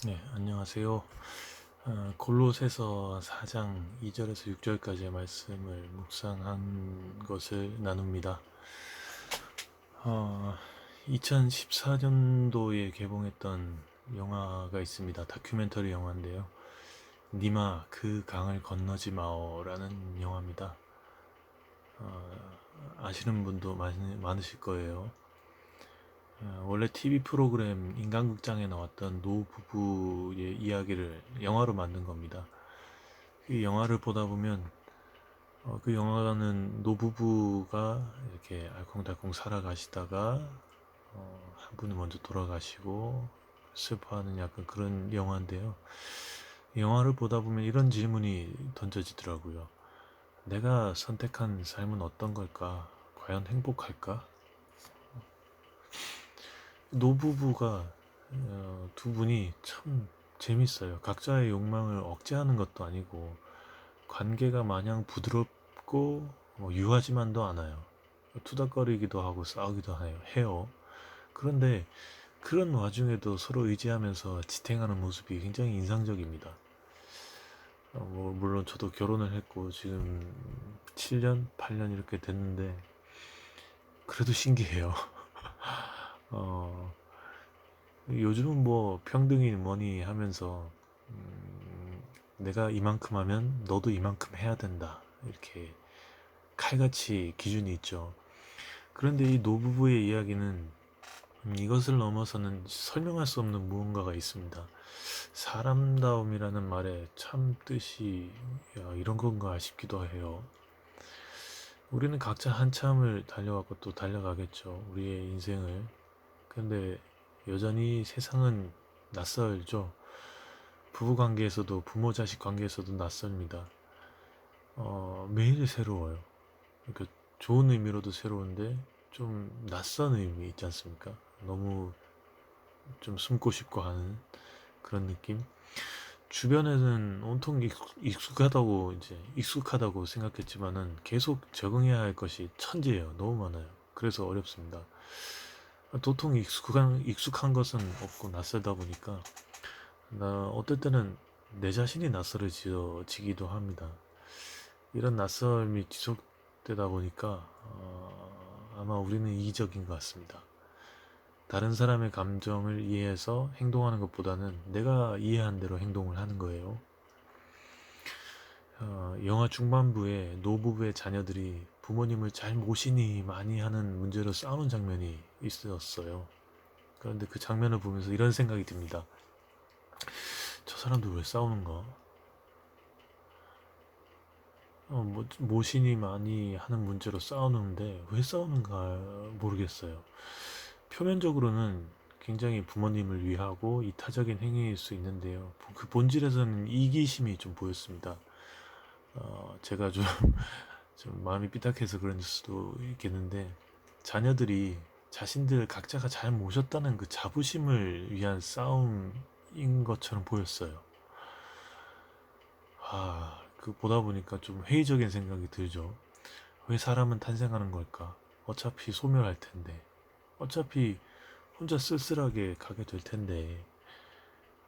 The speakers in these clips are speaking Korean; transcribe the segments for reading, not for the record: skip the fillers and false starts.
네, 안녕하세요. 골로새서 4장 2절에서 6절까지의 말씀을 묵상한 것을 나눕니다. 2014년도에 개봉했던 영화가 있습니다. 다큐멘터리 영화인데요. 니마 그 강을 건너지 마오라는 영화입니다. 아시는 분도 많으실 거예요. 원래 TV 프로그램 인간극장에 나왔던 노 부부의 이야기를 영화로 만든 겁니다. 그 영화를 보다 보면 그 영화는 노 부부가 이렇게 알콩달콩 살아가시다가 한 분이 먼저 돌아가시고 슬퍼하는 약간 그런 영화인데요. 영화를 보다 보면 이런 질문이 던져지더라고요. 내가 선택한 삶은 어떤 걸까? 과연 행복할까? 노부부가 두 분이 참 재밌어요. 각자의 욕망을 억제하는 것도 아니고 관계가 마냥 부드럽고 유하지만도 않아요. 투닥거리기도 하고 싸우기도 해요. 그런데 그런 와중에도 서로 의지하면서 지탱하는 모습이 굉장히 인상적입니다. 물론 저도 결혼을 했고 지금 7년, 8년 이렇게 됐는데 그래도 신기해요. 어, 요즘은 뭐 평등이 뭐니 하면서 내가 이만큼 하면 너도 이만큼 해야 된다 이렇게 칼같이 기준이 있죠. 그런데 이 노부부의 이야기는 이것을 넘어서는 설명할 수 없는 무언가가 있습니다. 사람다움이라는 말에 참 뜻이 이런 건가 싶기도 해요. 우리는 각자 한참을 달려왔고 또 달려가겠죠. 우리의 인생을. 근데 여전히 세상은 낯설죠. 부부 관계에서도 부모 자식 관계에서도 낯섭니다. 매일 새로워요. 그러니까 좋은 의미로도 새로운데 좀 낯선 의미 있지 않습니까? 너무 좀 숨고 싶고 하는 그런 느낌. 주변에는 온통 익숙하다고 이제 익숙하다고 생각했지만은 계속 적응해야 할 것이 천지예요. 너무 많아요. 그래서 어렵습니다. 도통 익숙한 것은 없고 낯설다 보니까 나 어떨 때는 내 자신이 낯설어지기도 합니다. 이런 낯설미 지속되다 보니까 아마 우리는 이기적인 것 같습니다. 다른 사람의 감정을 이해해서 행동하는 것보다는 내가 이해한 대로 행동을 하는 거예요. 영화 중반부에 노부부의 자녀들이 부모님을 잘 모시니 많이 하는 문제로 싸우는 장면이 있었어요. 그런데 그 장면을 보면서 이런 생각이 듭니다. 저 사람들 왜 싸우는가? 모시니 많이 하는 문제로 싸우는데 왜 싸우는가 모르겠어요. 표면적으로는 굉장히 부모님을 위하고 이타적인 행위일 수 있는데요. 그 본질에서는 이기심이 좀 보였습니다. 제가 좀 마음이 삐딱해서 그런 수도 있겠는데 자녀들이 자신들 각자가 잘 모셨다는 그 자부심을 위한 싸움인 것처럼 보였어요. 그 보다 보니까 좀 회의적인 생각이 들죠. 왜 사람은 탄생하는 걸까? 어차피 소멸할 텐데. 어차피 혼자 쓸쓸하게 가게 될 텐데.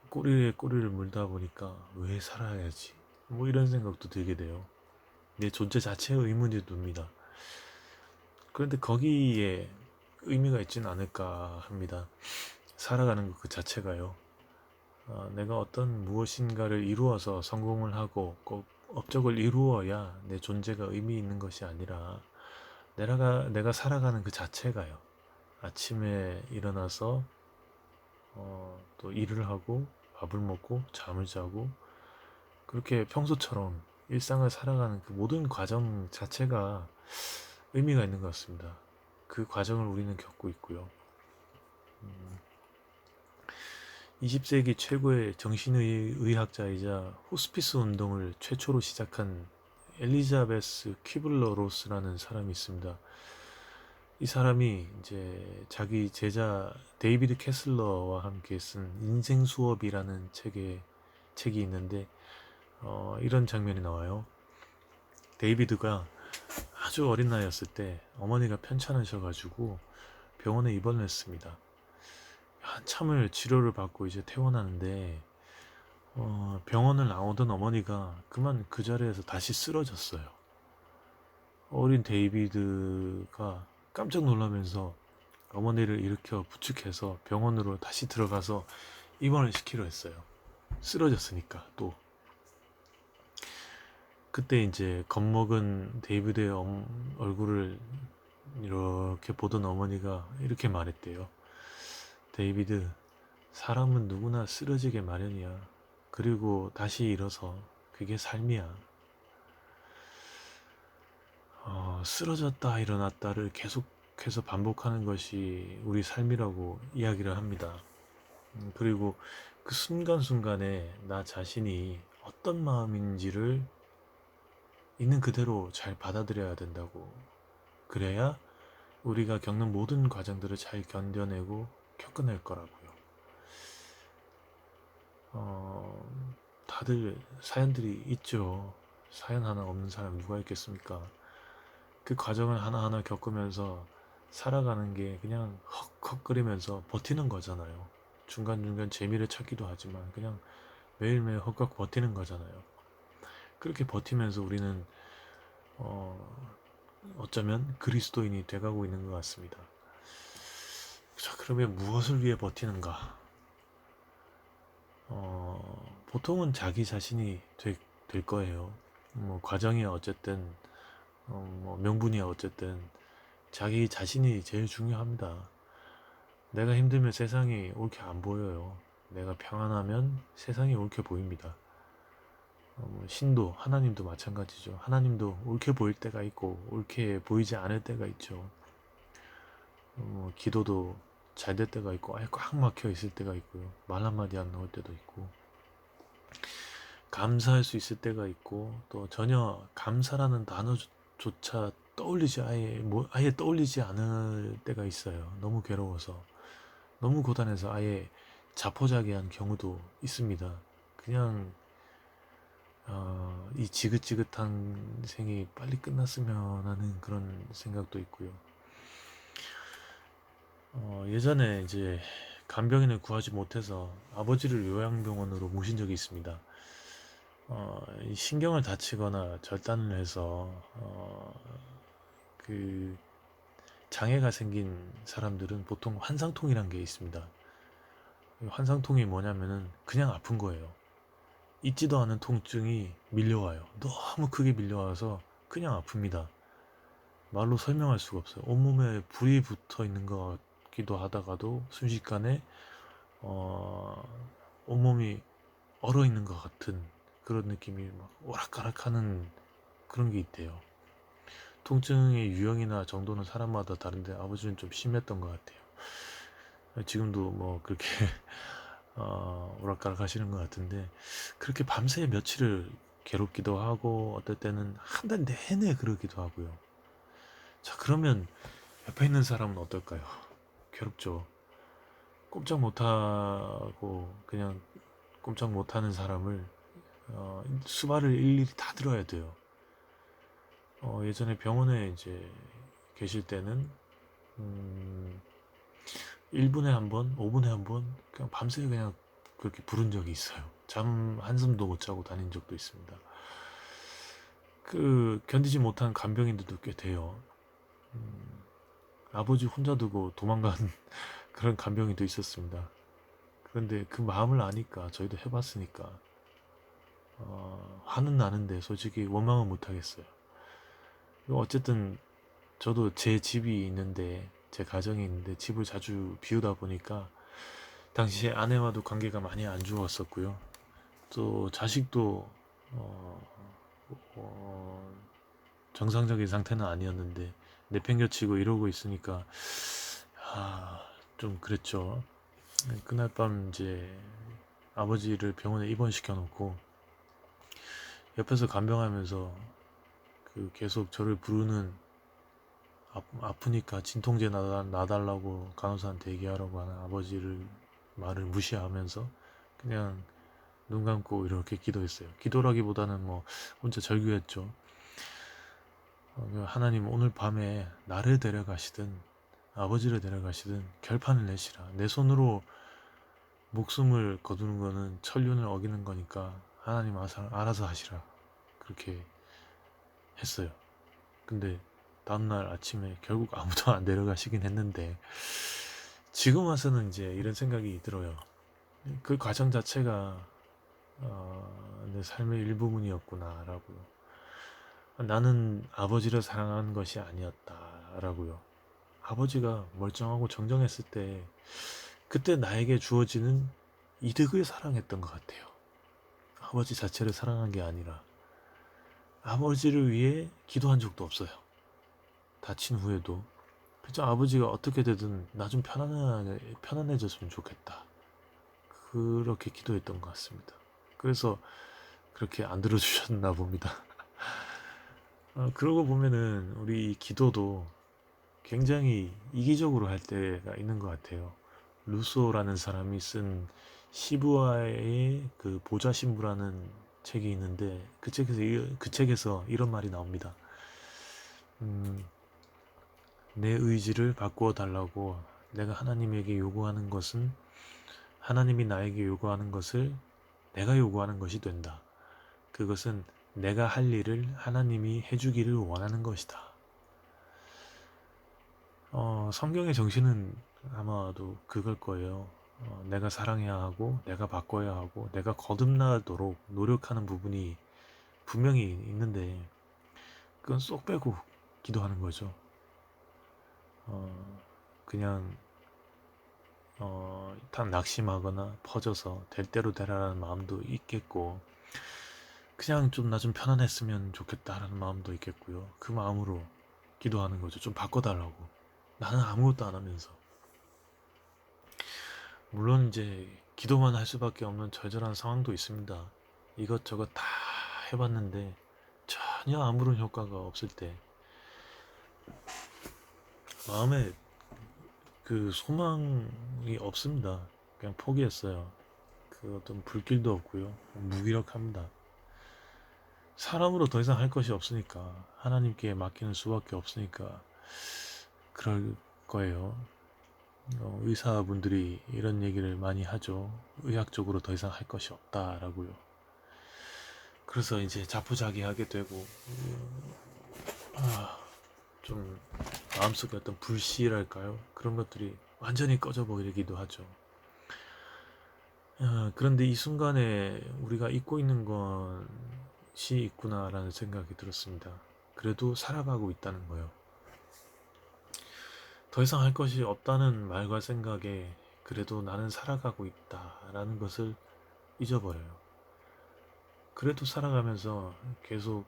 꼬리에 꼬리를 물다 보니까 왜 살아야지? 뭐 이런 생각도 들게 돼요. 내 존재 자체에 의문이 듭니다. 그런데 거기에 의미가 있지는 않을까 합니다. 살아가는 것 그 자체가요. 내가 어떤 무엇인가를 이루어서 성공을 하고 꼭 업적을 이루어야 내 존재가 의미 있는 것이 아니라 내가 살아가는 그 자체가요. 아침에 일어나서 또 일을 하고 밥을 먹고 잠을 자고 그렇게 평소처럼 일상을 살아가는 그 모든 과정 자체가 의미가 있는 것 같습니다. 그 과정을 우리는 겪고 있고요. 20세기 최고의 정신의학자이자 호스피스 운동을 최초로 시작한 엘리자베스 퀴블러 로스라는 사람이 있습니다. 이 사람이 이제 자기 제자 데이비드 캐슬러와 함께 쓴 인생 수업이라는 책이 있는데 이런 장면이 나와요. 데이비드가 아주 어린 나이였을 때 어머니가 편찮으셔가지고 병원에 입원을 했습니다. 한참을 치료를 받고 이제 퇴원하는데 병원을 나오던 어머니가 그만 그 자리에서 다시 쓰러졌어요. 어린 데이비드가 깜짝 놀라면서 어머니를 일으켜 부축해서 병원으로 다시 들어가서 입원을 시키려 했어요. 쓰러졌으니까 또. 그때 이제 겁먹은 데이비드의 얼굴을 이렇게 보던 어머니가 이렇게 말했대요. 데이비드, 사람은 누구나 쓰러지게 마련이야. 그리고 다시 일어서 그게 삶이야. 쓰러졌다 일어났다를 계속해서 반복하는 것이 우리 삶이라고 이야기를 합니다. 그리고 그 순간순간에 나 자신이 어떤 마음인지를 있는 그대로 잘 받아들여야 된다고. 그래야 우리가 겪는 모든 과정들을 잘 견뎌내고 겪어낼 거라고요. 다들 사연들이 있죠. 사연 하나 없는 사람 누가 있겠습니까? 그 과정을 하나하나 겪으면서 살아가는 게 그냥 헉헉거리면서 버티는 거잖아요. 중간중간 재미를 찾기도 하지만 그냥 매일매일 헉헉 버티는 거잖아요. 그렇게 버티면서 우리는 어쩌면 그리스도인이 돼가고 있는 것 같습니다. 자, 그러면 무엇을 위해 버티는가? 보통은 자기 자신이 될 거예요. 뭐 과정이야 어쨌든 뭐 명분이야 어쨌든 자기 자신이 제일 중요합니다. 내가 힘들면 세상이 옳게 안 보여요. 내가 평안하면 세상이 옳게 보입니다. 신도 하나님도 마찬가지죠. 하나님도 옳게 보일 때가 있고 옳게 보이지 않을 때가 있죠. 기도도 잘 될 때가 있고 아예 꽉 막혀 있을 때가 있고요. 말 한마디 안 나올 때도 있고 감사할 수 있을 때가 있고 또 전혀 감사라는 단어조차 떠올리지 아예 떠올리지 않을 때가 있어요. 너무 괴로워서 너무 고단해서 아예 자포자기한 경우도 있습니다. 그냥 이 지긋지긋한 생이 빨리 끝났으면 하는 그런 생각도 있고요. 예전에 이제 간병인을 구하지 못해서 아버지를 요양병원으로 모신 적이 있습니다. 신경을 다치거나 절단을 해서 그 장애가 생긴 사람들은 보통 환상통이라는 게 있습니다. 환상통이 뭐냐면은 그냥 아픈 거예요. 있지도 않은 통증이 밀려와요. 너무 크게 밀려와서 그냥 아픕니다. 말로 설명할 수가 없어요. 온몸에 불이 붙어 있는 것 같기도 하다가도 순식간에 온몸이 얼어 있는 것 같은 그런 느낌이 막 오락가락하는 그런 게 있대요. 통증의 유형이나 정도는 사람마다 다른데 아버지는 좀 심했던 것 같아요. 지금도 뭐 그렇게 오락가락 하시는 것 같은데 그렇게 밤새 며칠을 괴롭기도 하고 어떨 때는 한 달 내내 그러기도 하고요. 자, 그러면 옆에 있는 사람은 어떨까요? 괴롭죠. 꼼짝 못하고 그냥 꼼짝 못하는 사람을 수발을 일일이 다 들어야 돼요. 예전에 병원에 이제 계실 때는 1분에 한 번, 5분에 한 번 그냥 밤새 그냥 그렇게 부른 적이 있어요. 잠 한숨도 못 자고 다닌 적도 있습니다. 그 견디지 못한 간병인들도 꽤 돼요. 아버지 혼자 두고 도망간 그런 간병인도 있었습니다. 그런데 그 마음을 아니까 저희도 해봤으니까 화는 나는데 솔직히 원망은 못 하겠어요. 어쨌든 저도 제 집이 있는데 제 가정이 있는데 집을 자주 비우다 보니까 당시에 아내와도 관계가 많이 안 좋았었고요. 또 자식도 어, 어, 정상적인 상태는 아니었는데 내팽겨치고 이러고 있으니까 좀 그랬죠. 그날 밤 이제 아버지를 병원에 입원시켜 놓고 옆에서 간병하면서 그 계속 저를 부르는 아프니까 진통제 놔달라고 간호사한테 얘기하라고 하는 아버지를 말을 무시하면서 그냥 눈 감고 이렇게 기도했어요. 기도라기보다는 뭐 혼자 절규했죠. 하나님 오늘 밤에 나를 데려가시든 아버지를 데려가시든 결판을 내시라. 내 손으로 목숨을 거두는 거는 천륜을 어기는 거니까 하나님 알아서 하시라 그렇게 했어요. 근데 다음날 아침에 결국 아무도 안 데려가시긴 했는데 지금 와서는 이제 이런 생각이 들어요. 그 과정 자체가 내 삶의 일부분이었구나라고요. 나는 아버지를 사랑한 것이 아니었다라고요. 아버지가 멀쩡하고 정정했을 때 그때 나에게 주어지는 이득을 사랑했던 것 같아요. 아버지 자체를 사랑한 게 아니라 아버지를 위해 기도한 적도 없어요. 다친 후에도 그저 아버지가 어떻게 되든 나 좀 편안해졌으면 좋겠다. 그렇게 기도했던 것 같습니다. 그래서 그렇게 안 들어주셨나 봅니다. 그러고 보면은 우리 기도도 굉장히 이기적으로 할 때가 있는 것 같아요. 루소라는 사람이 쓴 시부아의 그 보좌 신부라는 책이 있는데 그 책에서 이런 말이 나옵니다. 내 의지를 바꾸어 달라고 내가 하나님에게 요구하는 것은 하나님이 나에게 요구하는 것을 내가 요구하는 것이 된다. 그것은 내가 할 일을 하나님이 해주기를 원하는 것이다. 성경의 정신은 아마도 그걸 거예요. 내가 사랑해야 하고 내가 바꿔야 하고 내가 거듭나도록 노력하는 부분이 분명히 있는데 그건 쏙 빼고 기도하는 거죠. 그냥 단 낙심하거나 퍼져서 될 대로 되라는 마음도 있겠고 그냥 좀 나 좀 편안했으면 좋겠다라는 마음도 있겠고요. 그 마음으로 기도하는 거죠. 좀 바꿔달라고. 나는 아무것도 안 하면서. 물론 이제 기도만 할 수밖에 없는 절절한 상황도 있습니다. 이것저것 다 해봤는데 전혀 아무런 효과가 없을 때 마음에 그 소망이 없습니다. 그냥 포기했어요. 그 어떤 불길도 없고요. 무기력합니다. 사람으로 더 이상 할 것이 없으니까 하나님께 맡기는 수밖에 없으니까 그럴 거예요. 의사분들이 이런 얘기를 많이 하죠. 의학적으로 더 이상 할 것이 없다라고요. 그래서 이제 자포자기하게 되고 좀 마음속에 어떤 불씨랄까요? 그런 것들이 완전히 꺼져버리기도 하죠. 그런데 이 순간에 우리가 잊고 있는 것이 있구나라는 생각이 들었습니다. 그래도 살아가고 있다는 거예요. 더 이상 할 것이 없다는 말과 생각에 그래도 나는 살아가고 있다라는 것을 잊어버려요. 그래도 살아가면서 계속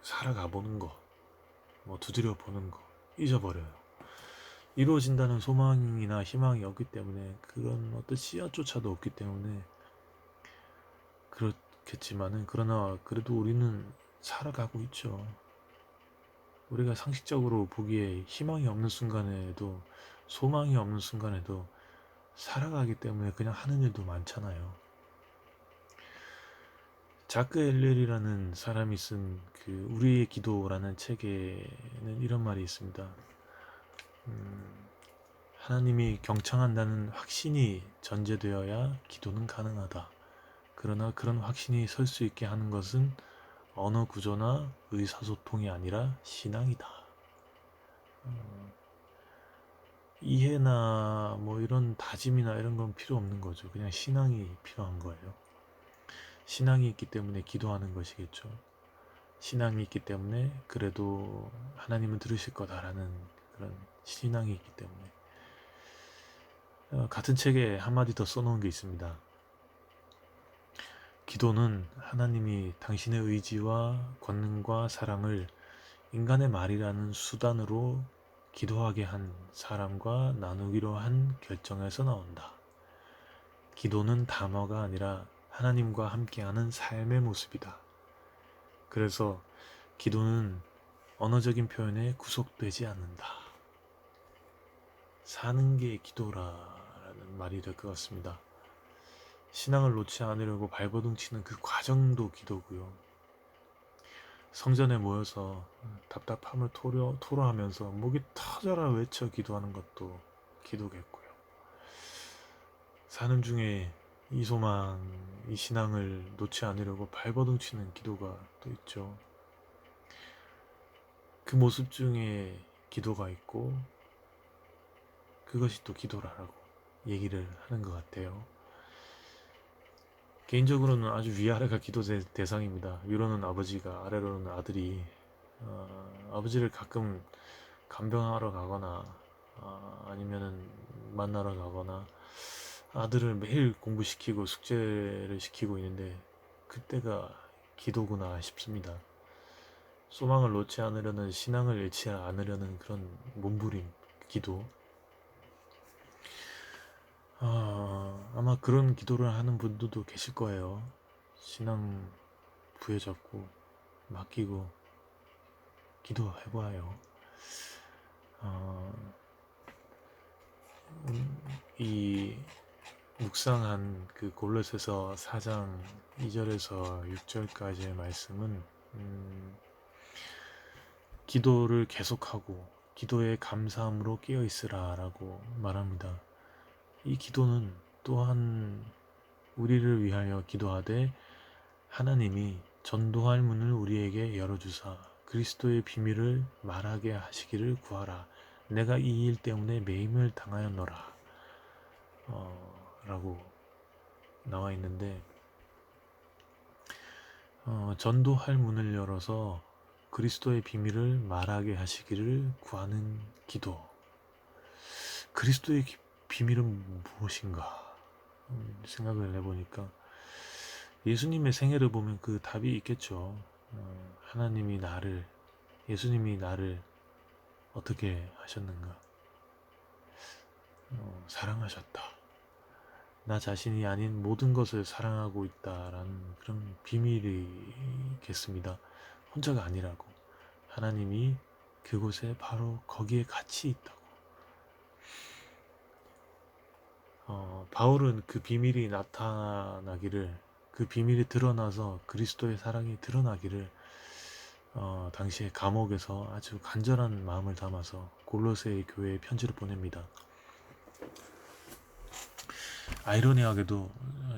살아가 보는 거, 두드려 보는 거 잊어버려요. 이루어진다는 소망이나 희망이 없기 때문에 그런 어떤 씨앗조차도 없기 때문에 그렇겠지만은 그러나 그래도 우리는 살아가고 있죠. 우리가 상식적으로 보기에 희망이 없는 순간에도 소망이 없는 순간에도 살아가기 때문에 그냥 하는 일도 많잖아요. 자크 엘렐이라는 사람이 쓴 그 우리의 기도라는 책에는 이런 말이 있습니다. 하나님이 경청한다는 확신이 전제되어야 기도는 가능하다. 그러나 그런 확신이 설 수 있게 하는 것은 언어 구조나 의사소통이 아니라 신앙이다. 이해나 이런 다짐이나 이런 건 필요 없는 거죠. 그냥 신앙이 필요한 거예요. 신앙이 있기 때문에 기도하는 것이겠죠. 신앙이 있기 때문에 그래도 하나님은 들으실 거다라는 그런 신앙이 있기 때문에 같은 책에 한마디 더 써놓은 게 있습니다. 기도는 하나님이 당신의 의지와 권능과 사랑을 인간의 말이라는 수단으로 기도하게 한 사람과 나누기로 한 결정에서 나온다. 기도는 단어가 아니라 하나님과 함께하는 삶의 모습이다. 그래서 기도는 언어적인 표현에 구속되지 않는다. 사는 게 기도라는 말이 될 것 같습니다. 신앙을 놓지 않으려고 발버둥 치는 그 과정도 기도고요. 성전에 모여서 답답함을 토로하면서 목이 터져라 외쳐 기도하는 것도 기도겠고요. 사는 중에 이 소망, 이 신앙을 놓지 않으려고 발버둥치는 기도가 또 있죠. 그 모습 중에 기도가 있고 그것이 또 기도라고 얘기를 하는 것 같아요. 개인적으로는 아주 위아래가 기도 대상입니다. 위로는 아버지가, 아래로는 아들이. 아버지를 가끔 간병하러 가거나 아니면은 만나러 가거나, 아들을 매일 공부시키고 숙제를 시키고 있는데 그때가 기도구나 싶습니다. 소망을 놓지 않으려는, 신앙을 잃지 않으려는 그런 몸부림, 기도. 아마 그런 기도를 하는 분들도 계실 거예요. 신앙 부여잡고 맡기고 기도해봐요. 이 묵상한 그 골로새서 4장 2절에서 6절까지의 말씀은 기도를 계속하고 기도에 감사함으로 깨어 있으라 라고 말합니다. 이 기도는 또한 우리를 위하여 기도하되 하나님이 전도할 문을 우리에게 열어주사 그리스도의 비밀을 말하게 하시기를 구하라. 내가 이 일 때문에 매임을 당하였노라 라고 나와 있는데, 전도할 문을 열어서 그리스도의 비밀을 말하게 하시기를 구하는 기도. 그리스도의 비밀은 무엇인가 생각을 해보니까 예수님의 생애를 보면 그 답이 있겠죠. 예수님이 나를 어떻게 하셨는가? 사랑하셨다. 나 자신이 아닌 모든 것을 사랑하고 있다라는 그런 비밀이겠습니다. 혼자가 아니라고. 하나님이 그곳에 바로 거기에 같이 있다고. 바울은 그 비밀이 나타나기를, 그 비밀이 드러나서 그리스도의 사랑이 드러나기를 당시에 감옥에서 아주 간절한 마음을 담아서 골로새 교회에 편지를 보냅니다. 아이러니하게도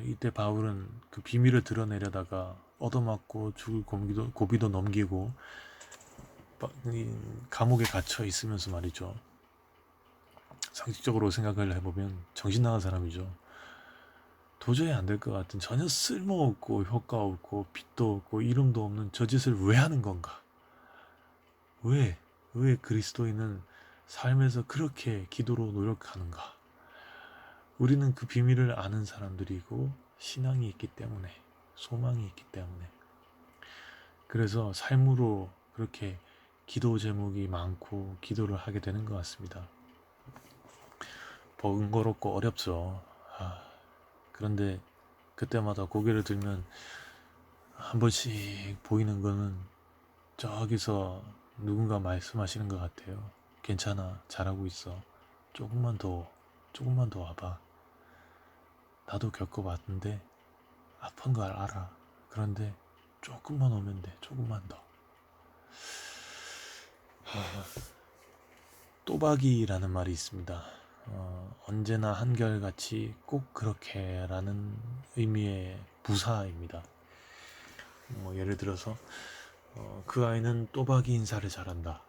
이때 바울은 그 비밀을 드러내려다가 얻어맞고 죽을 고비도 넘기고 감옥에 갇혀 있으면서 말이죠. 상식적으로 생각을 해보면 정신 나간 사람이죠. 도저히 안 될 것 같은, 전혀 쓸모없고 효과 없고 빛도 없고 이름도 없는 저 짓을 왜 하는 건가? 왜 그리스도인은 삶에서 그렇게 기도로 노력하는가? 우리는 그 비밀을 아는 사람들이고 신앙이 있기 때문에, 소망이 있기 때문에, 그래서 삶으로 그렇게 기도 제목이 많고 기도를 하게 되는 것 같습니다. 번거롭고 어렵죠. 그런데 그때마다 고개를 들면 한 번씩 보이는 거는 저기서 누군가 말씀하시는 것 같아요. 괜찮아, 잘하고 있어. 조금만 더 와봐. 나도 겪어봤는데 아픈 걸 알아. 그런데 조금만 오면 돼. 조금만 더. 또박이라는 말이 있습니다. 언제나 한결같이 꼭 그렇게 라는 의미의 부사입니다. 예를 들어서 그 아이는 또박이 인사를 잘한다.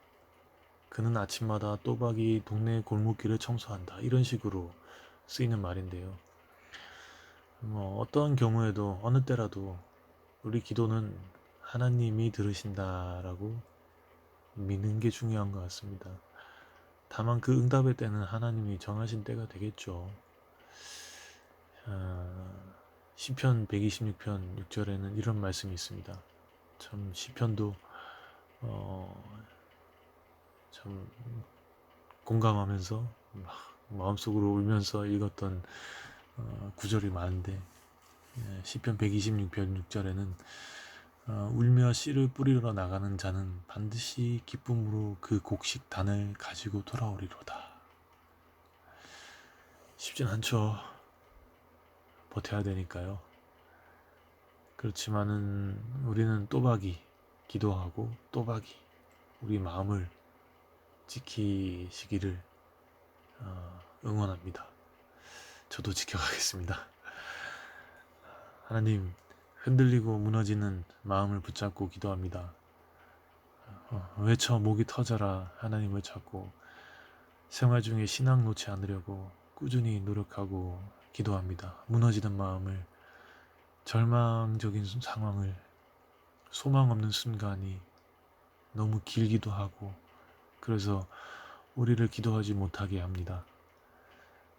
그는 아침마다 또박이 동네 골목길을 청소한다. 이런 식으로 쓰이는 말인데요. 어떤 경우에도 어느 때라도 우리 기도는 하나님이 들으신다라고 믿는 게 중요한 것 같습니다. 다만 그 응답의 때는 하나님이 정하신 때가 되겠죠. 시편 126편 6절에는 이런 말씀이 있습니다. 참 시편도 참 공감하면서 마음속으로 울면서 읽었던 구절이 많은데, 시편 126편 6절에는 울며 씨를 뿌리러 나가는 자는 반드시 기쁨으로 그 곡식단을 가지고 돌아오리로다. 쉽진 않죠. 버텨야 되니까요. 그렇지만은 우리는 또박이 기도하고 또박이 우리 마음을 지키시기를 응원합니다. 저도 지켜가겠습니다. 하나님, 흔들리고 무너지는 마음을 붙잡고 기도합니다. 외쳐 목이 터져라 하나님을 찾고 생활 중에 신앙 놓지 않으려고 꾸준히 노력하고 기도합니다. 무너지는 마음을, 절망적인 상황을, 소망 없는 순간이 너무 길기도 하고 그래서 우리를 기도하지 못하게 합니다.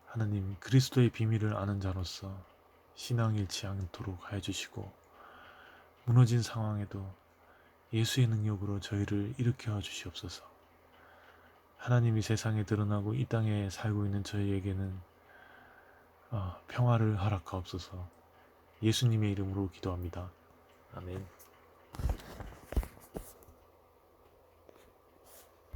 하나님, 그리스도의 비밀을 아는 자로서 신앙 잃지 않도록 해주시고 무너진 상황에도 예수의 능력으로 저희를 일으켜 주시옵소서. 하나님이 세상에 드러나고 이 땅에 살고 있는 저희에게는 평화를 허락하옵소서. 예수님의 이름으로 기도합니다. 아멘.